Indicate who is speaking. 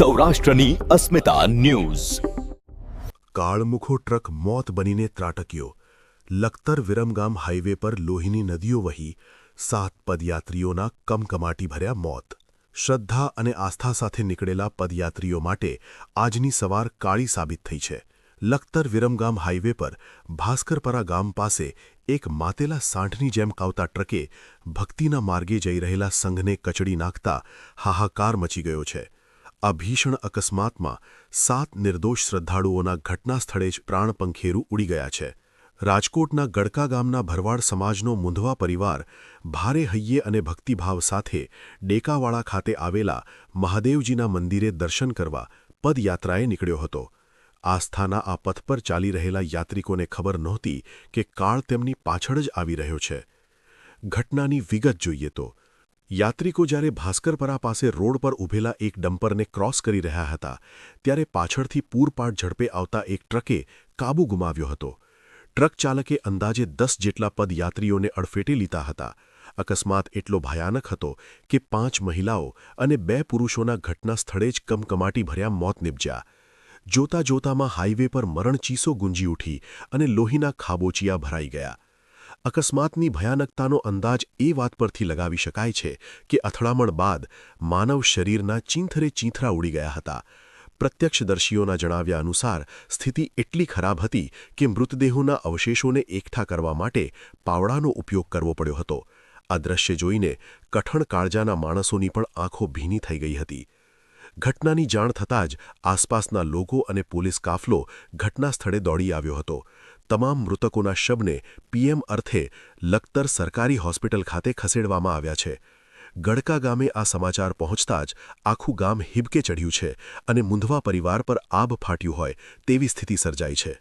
Speaker 1: સૌરાષ્ટ્રની અસ્મિતા news.
Speaker 2: કાળમુખો truck મોત બનીને ત્રાટક્યો। લખતર વિરમગામ હાઈવે પર લોહીની નદીઓ વહી 7 પદયાત્રીઓના કમકમાટી ભર્યા મોત। શ્રદ્ધા અને આસ્થા સાથે નીકળેલા પદયાત્રીઓ માટે આજની સવાર કાળી સાબિત થઈ છે। લખતર વિરમગામ હાઈવે પર ભાસ્કરપરા ગામ પાસે એક માતેલા સાંઠની જેમ કાવતા ટ્રકે ભક્તિના માર્ગે જઈ રહેલા સંઘને કચડી નાખતા હાહાકાર મચી ગયો છે। આ ભીષણ અકસ્માતમાં 7 નિર્દોષ શ્રદ્ધાળુઓના ઘટના સ્થળે જ પ્રાણપંખેરું ઉડી ગયા છે। રાજકોટના ગડકા ગામના ભરવાડ સમાજનો મુંધવા પરિવાર ભારે હૈયે અને ભક્તિભાવ સાથે ડેકાવાડા ખાતે આવેલા મહાદેવજીના મંદિરે દર્શન કરવા પદયાત્રાએ નીકળ્યો હતો। આસ્થાના આ પથ પર ચાલી રહેલા યાત્રિકોને ખબર નહોતી કે કાળ તેમની પાછળ જ આવી રહ્યો છે। ઘટનાની વિગત જોઈએ તો યાત્રિકો જ્યારે ભાસ્કરપરા પાસે રોડ પર ઊભેલા એક ડમ્પરને ક્રોસ કરી રહ્યા હતા ત્યારે પાછળથી પૂરપાટ ઝડપે આવતા એક ટ્રકે કાબૂ ગુમાવ્યો હતો। ટ્રક ચાલકે અંદાજે 10 જેટલા પદયાત્રીઓને અડફેટે લીધા હતા। અકસ્માત એટલો ભયાનક હતો કે 5 મહિલાઓ અને 2 પુરુષોના ઘટના સ્થળે જ કમકમાટી ભર્યા મોત નિપજ્યા। જોતા જોતામાં હાઈવે પર મરણચીસો ગુંજી ઉઠી અને લોહીના ખાબોચિયા ભરાઈ ગયા। અકસ્માતની ભયાનકતાનો અંદાજ એ વાત પરથી લગાવી શકાય છે કે અથડામણ બાદ માનવ શરીરના ચીંથરે ચીંથરા ઉડી ગયા હતા। પ્રત્યક્ષદર્શીઓના જણાવ્યા અનુસાર સ્થિતિ એટલી ખરાબ હતી કે મૃતદેહોના અવશેષોને એકઠા કરવા માટે પાવડાનો ઉપયોગ કરવો પડ્યો હતો। આ દ્રશ્ય જોઈને કઠણ કાળજાના માણસોની પણ આંખો ભીની થઈ ગઈ હતી। ઘટનાની જાણ થતાં જ આસપાસના લોકો અને પોલીસ કાફલો ઘટના સ્થળે દોડી આવ્યો હતો। તમામ મૃતકોના શબને પીએમ અર્થે લખતર સરકારી હોસ્પિટલ ખાતે ખસેડવામાં આવ્યા છે। ગડકા ગામે આ સમાચાર પહોંચતા જ આખું ગામ હિબકે ચઢ્યું છે અને મુંધવા પરિવાર પર આબ ફાટ્યું હોય તેવી સ્થિતિ સર્જાઈ છે।